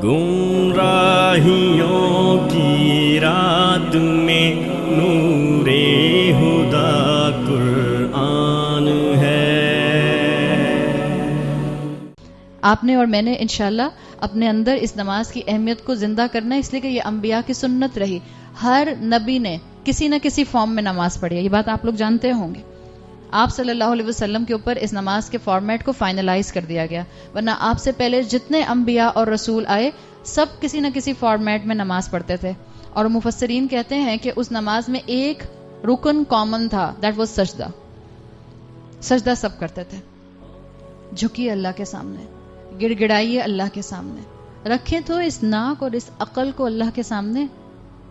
گمراہیوں کی رات میں نور ہدا قرآن ہے۔ آپ نے اور میں نے انشاءاللہ اپنے اندر اس نماز کی اہمیت کو زندہ کرنا ہے، اس لیے کہ یہ انبیاء کی سنت رہی. ہر نبی نے کسی نہ کسی فارم میں نماز پڑھی ہے، یہ بات آپ لوگ جانتے ہوں گے. آپ صلی اللہ علیہ وسلم کے اوپر اس نماز کے فارمیٹ کو فائنلائز کر دیا گیا، ورنہ آپ سے پہلے جتنے انبیاء اور رسول آئے سب کسی نہ کسی فارمیٹ میں نماز پڑھتے تھے. اور مفسرین کہتے ہیں کہ اس نماز میں ایک رکن کامن تھا، دیٹ واز سجدہ. سجدہ سب کرتے تھے، جھکیے اللہ کے سامنے، گڑ گڑائیے اللہ کے سامنے، رکھیں تو اس ناک اور اس عقل کو اللہ کے سامنے.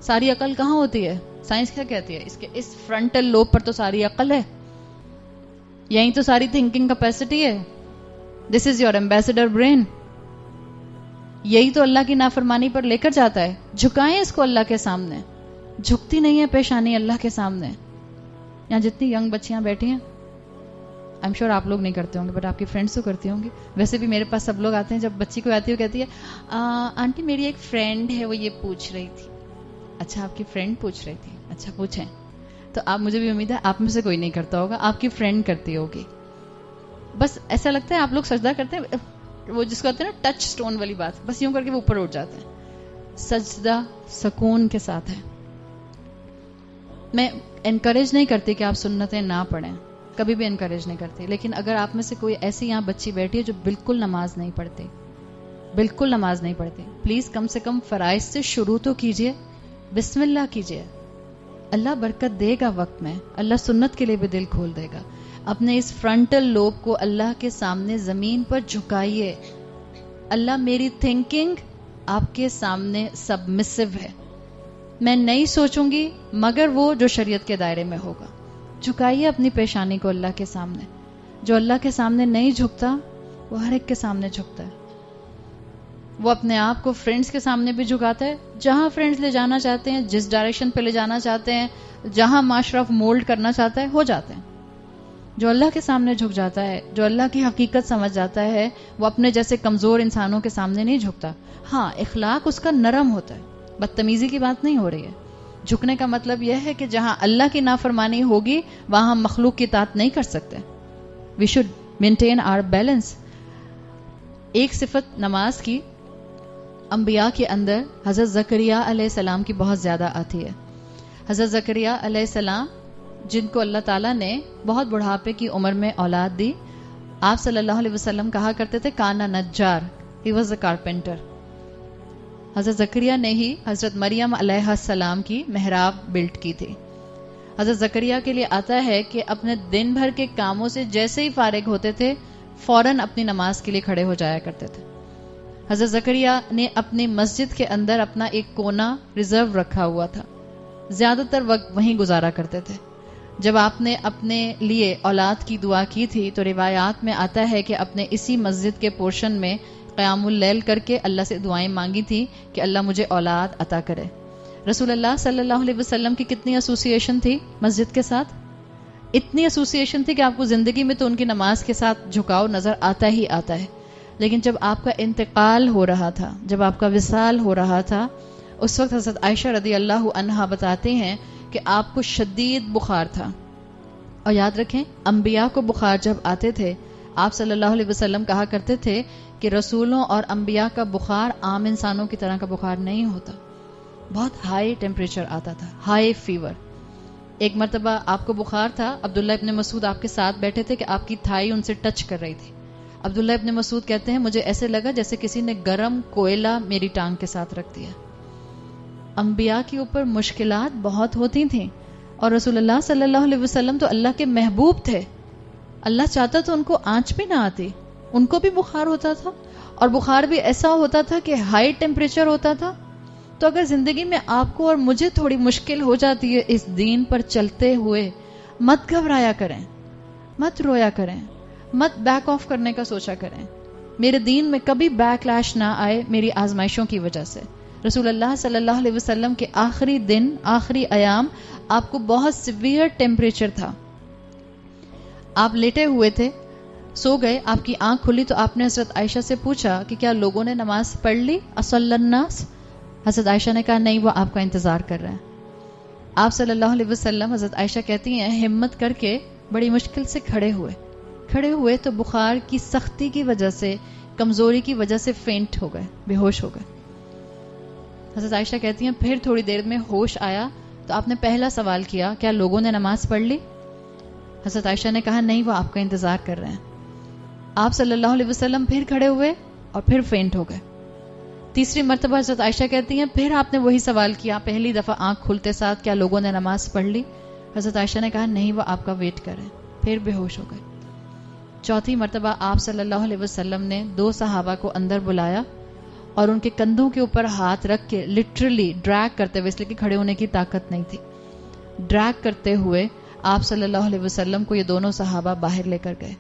ساری عقل کہاں ہوتی ہے؟ سائنس کیا کہتی ہے؟ اس فرنٹل لوب پر تو ساری عقل ہے، یہی تو ساری تھنکنگ کیپیسٹی ہے. دس از یور ایمبیسڈر برین. یہی تو اللہ کی نافرمانی پر لے کر جاتا ہے. جھکائیں اس کو اللہ کے سامنے. جھکتی نہیں ہے پیشانی اللہ کے سامنے. یہاں جتنی ینگ بچیاں بیٹھی ہیں، آئی ایم شیور آپ لوگ نہیں کرتے ہوں گے، بٹ آپ کی فرینڈس تو کرتی ہوں گی. ویسے بھی میرے پاس سب لوگ آتے ہیں، جب بچی کو آتی ہے وہ کہتی ہے آنٹی میری ایک فرینڈ ہے، وہ یہ پوچھ رہی تھی. اچھا آپ کی فرینڈ پوچھ رہی تھی، اچھا پوچھیں. تو آپ، مجھے بھی امید ہے آپ میں سے کوئی نہیں کرتا ہوگا، آپ کی فرینڈ کرتی ہوگی. بس ایسا لگتا ہے آپ لوگ سجدہ کرتے ہیں، وہ جس کو کہتے ہیں نا ٹچ سٹون والی بات، بس یوں کر کے وہ اوپر اٹھ جاتے ہیں. سجدہ سکون کے ساتھ ہے. میں انکریج نہیں کرتی کہ آپ سنتیں نہ پڑھیں، کبھی بھی انکریج نہیں کرتی. لیکن اگر آپ میں سے کوئی ایسی یہاں بچی بیٹھی ہے جو بالکل نماز نہیں پڑھتی، بالکل نماز نہیں پڑھتی، پلیز کم سے کم فرائض سے شروع تو کیجئے، بسم اللہ کیجئے. اللہ برکت دے گا وقت میں، اللہ سنت کے لیے بھی دل کھول دے گا. اپنے اس فرنٹل لوب کو اللہ کے سامنے زمین پر جھکائیے. اللہ میری تھنکنگ آپ کے سامنے سبمسو ہے، میں نہیں سوچوں گی مگر وہ جو شریعت کے دائرے میں ہوگا. جھکائیے اپنی پیشانی کو اللہ کے سامنے. جو اللہ کے سامنے نہیں جھکتا وہ ہر ایک کے سامنے جھکتا ہے. وہ اپنے آپ کو فرینڈز کے سامنے بھی جھکاتا ہے، جہاں فرینڈز لے جانا چاہتے ہیں، جس ڈائریکشن پہ لے جانا چاہتے ہیں، جہاں معاشرہ مولڈ کرنا چاہتا ہے ہو جاتے ہیں. جو اللہ کے سامنے جھک جاتا ہے، جو اللہ کی حقیقت سمجھ جاتا ہے، وہ اپنے جیسے کمزور انسانوں کے سامنے نہیں جھکتا. ہاں اخلاق اس کا نرم ہوتا ہے، بدتمیزی کی بات نہیں ہو رہی ہے. جھکنے کا مطلب یہ ہے کہ جہاں اللہ کی نافرمانی ہوگی وہاں ہم مخلوق کی اطاعت نہیں کر سکتے. We should maintain our balance. ایک صفت نماز کی انبیاء کے اندر حضرت زکریا علیہ السلام کی بہت زیادہ آتی ہے. حضرت زکریا علیہ السلام جن کو اللہ تعالیٰ نے بہت بڑھاپے کی عمر میں اولاد دی، آپ صلی اللہ علیہ وسلم کہا کرتے تھے کانا Najar, he was a carpenter. حضرت زکریا نے ہی حضرت مریم علیہ السلام کی محراب بلڈ کی تھی. حضرت زکریا کے لیے آتا ہے کہ اپنے دن بھر کے کاموں سے جیسے ہی فارغ ہوتے تھے فوراً اپنی نماز کے لیے کھڑے ہو جایا کرتے تھے. حضرت زکریا نے اپنی مسجد کے اندر اپنا ایک کونا ریزرو رکھا ہوا تھا، زیادہ تر وقت وہیں گزارا کرتے تھے. جب آپ نے اپنے لیے اولاد کی دعا کی تھی تو روایات میں آتا ہے کہ اپنے اسی مسجد کے پورشن میں قیام اللیل کر کے اللہ سے دعائیں مانگی تھی کہ اللہ مجھے اولاد عطا کرے. رسول اللہ صلی اللہ علیہ وسلم کی کتنی ایسوسیشن تھی مسجد کے ساتھ؟ اتنی ایسوسیشن تھی کہ آپ کو زندگی میں تو ان کی نماز کے ساتھ جھکاؤ نظر آتا ہی آتا ہے. لیکن جب آپ کا انتقال ہو رہا تھا، جب آپ کا وصال ہو رہا تھا، اس وقت حضرت عائشہ رضی اللہ عنہا بتاتے ہیں کہ آپ کو شدید بخار تھا. اور یاد رکھیں انبیاء کو بخار جب آتے تھے آپ صلی اللہ علیہ وسلم کہا کرتے تھے کہ رسولوں اور انبیاء کا بخار عام انسانوں کی طرح کا بخار نہیں ہوتا، بہت ہائی ٹیمپریچر آتا تھا، ہائی فیور. ایک مرتبہ آپ کو بخار تھا، عبداللہ ابن مسعود آپ کے ساتھ بیٹھے تھے کہ آپ کی تھائی ان سے ٹچ کر رہی تھی. عبداللہ ابن مسعود کہتے ہیں مجھے ایسے لگا جیسے کسی نے گرم کوئلہ میری ٹانگ کے ساتھ رکھ دیا. انبیاء کے اوپر مشکلات بہت ہوتی تھیں اور رسول اللہ صلی اللہ علیہ وسلم تو اللہ کے محبوب تھے. اللہ چاہتا تو ان کو آنچ بھی نہ آتی، ان کو بھی بخار ہوتا تھا، اور بخار بھی ایسا ہوتا تھا کہ ہائی ٹیمپریچر ہوتا تھا. تو اگر زندگی میں آپ کو اور مجھے تھوڑی مشکل ہو جاتی ہے اس دین پر چلتے ہوئے، مت گھبرایا کریں، مت رویا کریں، مت بیک آف کرنے کا سوچا کریں. میرے دین میں کبھی بیک لیش نہ آئے میری آزمائشوں کی وجہ سے. رسول اللہ صلی اللہ علیہ وسلم کے آخری دن، آخری ایام آپ کو بہت سیویئر ٹیمپریچر تھا، آپ لیٹے ہوئے تھے، سو گئے, آپ کی آنکھ کھلی تو آپ نے حضرت عائشہ سے پوچھا کہ کیا لوگوں نے نماز پڑھ لی؟ اصلی الناس؟ حضرت عائشہ نے کہا نہیں, وہ آپ کا انتظار کر رہے ہیں. آپ صلی اللہ علیہ وسلم, حضرت عائشہ کہتی ہیں, ہمت کر کے بڑی مشکل سے کھڑے ہوئے تو بخار کی سختی کی وجہ سے, کمزوری کی وجہ سے فینٹ ہو گئے, بے ہوش ہو گئے. حضرت عائشہ کہتی ہیں پھر تھوڑی دیر میں ہوش آیا تو آپ نے پہلا سوال کیا کیا لوگوں نے نماز پڑھ لی؟ حضرت عائشہ نے کہا نہیں, وہ آپ کا انتظار کر رہے ہیں. آپ صلی اللہ علیہ وسلم پھر کھڑے ہوئے اور پھر فینٹ ہو گئے. تیسری مرتبہ حضرت عائشہ کہتی ہیں پھر آپ نے وہی سوال کیا پہلی دفعہ آنکھ کھلتے ساتھ, کیا لوگوں نے نماز پڑھ لی؟ حضرت عائشہ نے کہا نہیں, وہ آپ کا ویٹ کر رہے ہیں. پھر بے ہوش ہو گئے. چوتھی مرتبہ آپ صلی اللہ علیہ وسلم نے 2 صحابہ کو اندر بلایا اور ان کے کندھوں کے اوپر ہاتھ رکھ کے لٹرلی ڈریگ کرتے ہوئے, اس لیے کہ کھڑے ہونے کی طاقت نہیں تھی, ڈریگ کرتے ہوئے آپ صلی اللہ علیہ وسلم کو یہ دونوں صحابہ باہر لے کر گئے.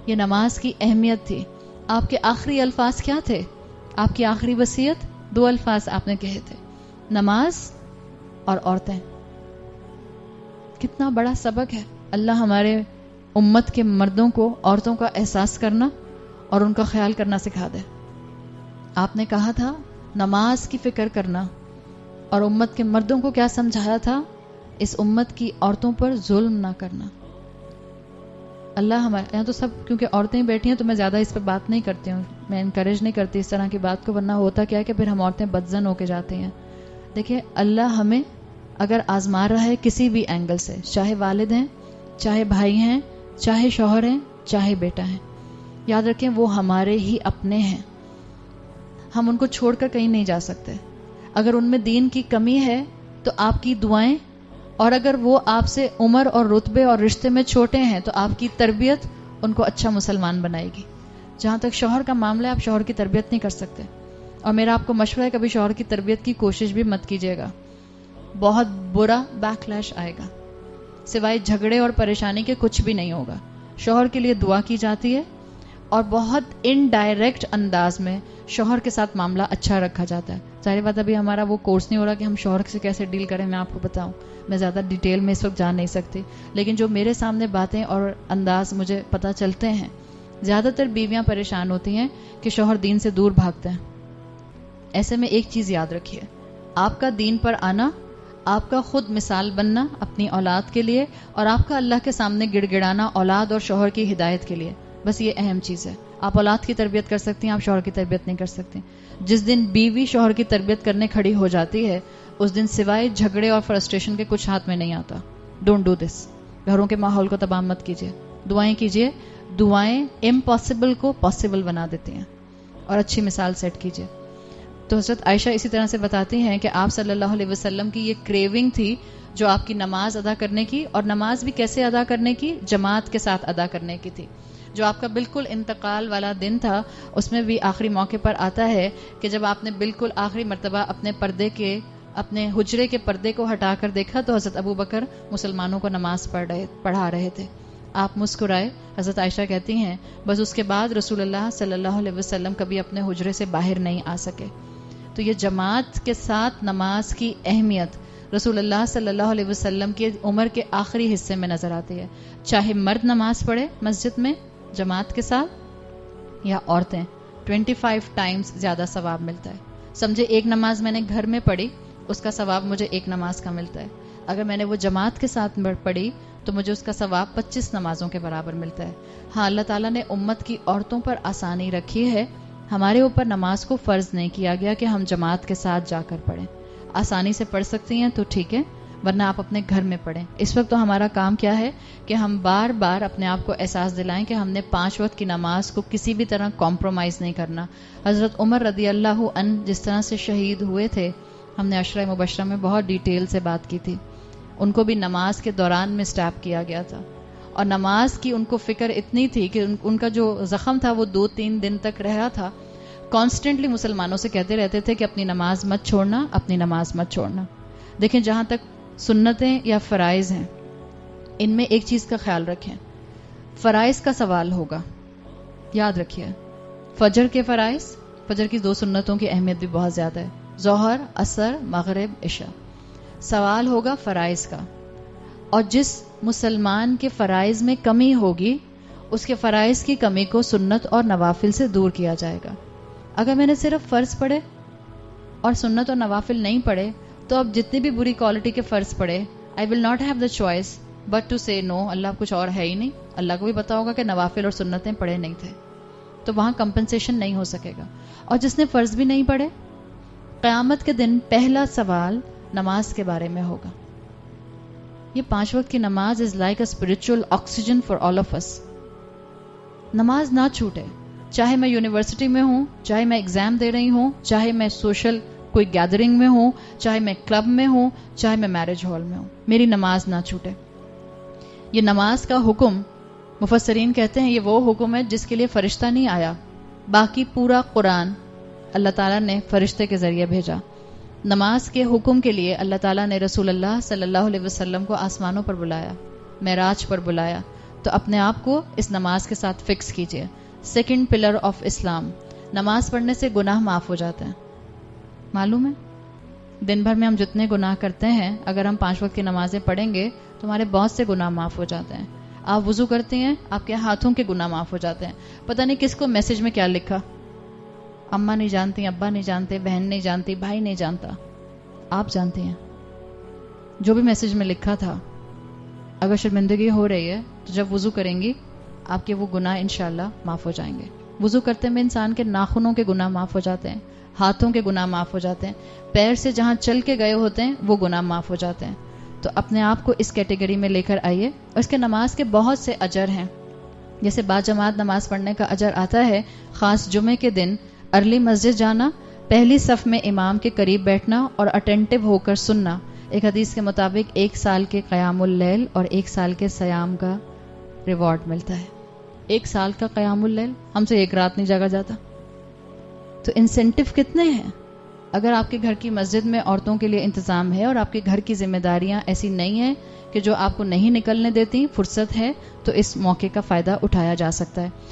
یہ نماز کی اہمیت تھی. آپ کے آخری الفاظ کیا تھے؟ آپ کی آخری وصیت 2 الفاظ آپ نے کہے تھے, نماز اور عورتیں. کتنا بڑا سبق ہے. اللہ ہمارے امت کے مردوں کو عورتوں کا احساس کرنا اور ان کا خیال کرنا سکھا دے. آپ نے کہا تھا نماز کی فکر کرنا, اور امت کے مردوں کو کیا سمجھایا تھا؟ اس امت کی عورتوں پر ظلم نہ کرنا. اللہ ہمارے یہاں تو سب کیونکہ عورتیں بیٹھی ہیں تو میں زیادہ اس پہ بات نہیں کرتی ہوں, میں انکریج نہیں کرتی اس طرح کی بات کو, ورنہ ہوتا کیا ہے کہ پھر ہم عورتیں بدزن ہو کے جاتے ہیں. دیکھیں اللہ ہمیں اگر آزما رہا ہے کسی بھی اینگل سے, چاہے والد ہیں, چاہے بھائی ہیں, چاہے شوہر ہیں, چاہے بیٹا ہے, یاد رکھیں وہ ہمارے ہی اپنے ہیں. ہم ان کو چھوڑ کر کہیں نہیں جا سکتے. اگر ان میں دین کی کمی ہے تو آپ کی دعائیں, اور اگر وہ آپ سے عمر اور رتبے اور رشتے میں چھوٹے ہیں تو آپ کی تربیت ان کو اچھا مسلمان بنائے گی. جہاں تک شوہر کا معاملہ ہے, آپ شوہر کی تربیت نہیں کر سکتے, اور میرا آپ کو مشورہ ہے کبھی شوہر کی تربیت کی کوشش بھی مت کیجیے گا, بہت برا بیکلیش آئے گا, سوائے جھگڑے اور پریشانی کے کچھ بھی نہیں ہوگا. شوہر کے لیے دعا کی جاتی ہے اور بہت انڈائریکٹ انداز میں شوہر کے ساتھ معاملہ اچھا رکھا جاتا ہے. ظاہر بات ابھی ہمارا وہ کورس نہیں ہو رہا کہ ہم شوہر سے کیسے ڈیل کریں, میں آپ کو بتاؤں, میں زیادہ ڈیٹیل میں اس وقت جان نہیں سکتی, لیکن جو میرے سامنے باتیں اور انداز مجھے پتہ چلتے ہیں, زیادہ تر بیویاں پریشان ہوتی ہیں کہ شوہر دین سے دور بھاگتے ہیں. ایسے میں ایک چیز یاد رکھیے, آپ کا دین پر آنا, آپ کا خود مثال بننا اپنی اولاد کے لیے, اور آپ کا اللہ کے سامنے گڑ گڑانا اولاد اور شوہر کی ہدایت کے لیے, بس یہ اہم چیز ہے. آپ اولاد کی تربیت کر سکتی ہیں, آپ شوہر کی تربیت نہیں کر سکتی. جس دن بیوی شوہر کی تربیت کرنے کھڑی ہو جاتی ہے اس دن سوائے جھگڑے اور فرسٹریشن کے کچھ ہاتھ میں نہیں آتا. Don't do this. گھروں کے ماحول کو تباہ مت کیجیے, دعائیں کیجیے. دعائیں امپاسبل کو پاسبل بنا دیتی ہیں, اور اچھی مثال سیٹ کیجیے. تو حضرت عائشہ اسی طرح سے بتاتی ہیں کہ آپ صلی اللہ علیہ وسلم کی یہ کریونگ تھی جو آپ کی نماز ادا کرنے کی, اور نماز بھی کیسے ادا کرنے کی؟ جماعت کے ساتھ ادا کرنے کی تھی. جو آپ کا بالکل انتقال والا دن تھا اس میں بھی آخری موقع پر آتا ہے کہ جب آپ نے بالکل آخری مرتبہ اپنے حجرے کے پردے کو ہٹا کر دیکھا تو حضرت ابو بکر مسلمانوں کو نماز پڑھا رہے تھے. آپ مسکرائے. حضرت عائشہ کہتی ہیں بس اس کے بعد رسول اللہ صلی اللہ علیہ وسلم کبھی اپنے حجرے سے باہر نہیں آ سکے. تو یہ جماعت کے ساتھ نماز کی اہمیت رسول اللہ صلی اللہ علیہ وسلم کی عمر کے آخری حصے میں نظر آتی ہے. چاہے مرد نماز پڑھے مسجد میں جماعت کے ساتھ یا عورتیں, 25 ٹائمز زیادہ ثواب ملتا ہے. سمجھے ایک نماز میں نے گھر میں پڑھی, اس کا ثواب مجھے ایک نماز کا ملتا ہے. اگر میں نے وہ جماعت کے ساتھ پڑھی تو مجھے اس کا ثواب 25 نمازوں کے برابر ملتا ہے. ہاں, اللہ تعالیٰ نے امت کی عورتوں پر آسانی رکھی ہے, ہمارے اوپر نماز کو فرض نہیں کیا گیا کہ ہم جماعت کے ساتھ جا کر پڑھیں. آسانی سے پڑھ سکتی ہیں تو ٹھیک ہے, ورنہ آپ اپنے گھر میں پڑھیں. اس وقت تو ہمارا کام کیا ہے کہ ہم بار بار اپنے آپ کو احساس دلائیں کہ ہم نے 5 وقت کی نماز کو کسی بھی طرح کمپرومائز نہیں کرنا. حضرت عمر رضی اللہ عنہ جس طرح سے شہید ہوئے تھے, ہم نے عشرہ مبشرہ میں بہت ڈیٹیل سے بات کی تھی. ان کو بھی نماز کے دوران میں سٹیپ کیا گیا تھا, اور نماز کی ان کو فکر اتنی تھی کہ ان کا جو زخم تھا وہ 2-3 دن تک رہا تھا. کانسٹنٹلی مسلمانوں سے کہتے رہتے تھے کہ اپنی نماز مت چھوڑنا, اپنی نماز مت چھوڑنا. دیکھیں, جہاں تک سنتیں یا فرائض ہیں, ان میں ایک چیز کا خیال رکھیں, فرائض کا سوال ہوگا. یاد رکھیے, فجر کے فرائض, فجر کی 2 سنتوں کی اہمیت بھی بہت زیادہ ہے, ظہر, عصر, مغرب, عشاء. سوال ہوگا فرائض کا, اور جس مسلمان کے فرائض میں کمی ہوگی اس کے فرائض کی کمی کو سنت اور نوافل سے دور کیا جائے گا. اگر میں نے صرف فرض پڑھے اور سنت اور نوافل نہیں پڑھے تو اب جتنی بھی بری کوالٹی کے فرض پڑھے I will not have the choice but to say no. اللہ کچھ اور ہے ہی نہیں. اللہ کو بھی پتا ہوگا کہ نوافل اور سنتیں پڑھے نہیں تھے, تو وہاں کمپنسیشن نہیں ہو سکے گا. اور جس نے فرض بھی نہیں پڑھے, قیامت کے دن پہلا سوال نماز کے بارے میں ہوگا. یہ 5 وقت کی نماز is like a spiritual oxygen for all of us. نماز نہ چھوٹے, چاہے میں یونیورسٹی میں ہوں, چاہے میں ایگزام دے رہی ہوں, چاہے میں سوشل کوئی گیدرنگ میں ہوں, چاہے میں کلب میں ہوں, چاہے میں میرج ہال میں ہوں, میری نماز نہ چھوٹے. یہ نماز کا حکم مفسرین کہتے ہیں یہ وہ حکم ہے جس کے لیے فرشتہ نہیں آیا, باقی پورا قرآن اللہ تعالیٰ نے فرشتے کے ذریعے بھیجا. نماز کے حکم کے لیے اللہ تعالیٰ نے رسول اللہ صلی اللہ علیہ وسلم کو آسمانوں پر بلایا, معراج پر بلایا. تو اپنے آپ کو اس نماز کے ساتھ فکس کیجئے. سیکنڈ پلر آف اسلام. نماز پڑھنے سے گناہ معاف ہو جاتے ہیں. معلوم ہے دن بھر میں ہم جتنے گناہ کرتے ہیں اگر ہم 5 وقت کی نمازیں پڑھیں گے تو ہمارے بہت سے گناہ معاف ہو جاتے ہیں. آپ وضو کرتے ہیں, آپ کے ہاتھوں کے گناہ معاف ہو جاتے ہیں. پتہ نہیں کس کو میسج میں کیا لکھا, اماں نہیں جانتی, ابا نہیں جانتے, بہن نہیں جانتی, بھائی نہیں جانتا, آپ جانتے ہیں. جو بھی میسج میں لکھا تھا, اگر شرمندگی ہو رہی ہے تو جب وضو کریں گی آپ کے وہ گناہ انشاءاللہ معاف ہو جائیں گے. وضو کرتے میں انسان کے ناخنوں کے گناہ معاف ہو جاتے ہیں, ہاتھوں کے گناہ معاف ہو جاتے ہیں, پیر سے جہاں چل کے گئے ہوتے ہیں وہ گناہ معاف ہو جاتے ہیں. تو اپنے آپ کو اس کیٹیگری میں لے کر آئیے. اور اس کے نماز کے بہت سے اجر ہیں, جیسے باجماعت نماز پڑھنے کا اجر آتا ہے. خاص جمعے کے دن ارلی مسجد جانا, پہلی صف میں امام کے قریب بیٹھنا اور اٹینٹو ہو کر سننا. ایک حدیث کے مطابق 1 سال کے قیام اللیل اور 1 سال کے سیام کا ریوارڈ ملتا ہے. 1 سال کا قیام اللیل, ہم سے 1 رات نہیں جاگا جاتا. تو انسینٹو کتنے ہیں. اگر آپ کے گھر کی مسجد میں عورتوں کے لیے انتظام ہے اور آپ کے گھر کی ذمہ داریاں ایسی نہیں ہیں کہ جو آپ کو نہیں نکلنے دیتی, فرصت ہے, تو اس موقع کا فائدہ اٹھایا جا سکتا ہے.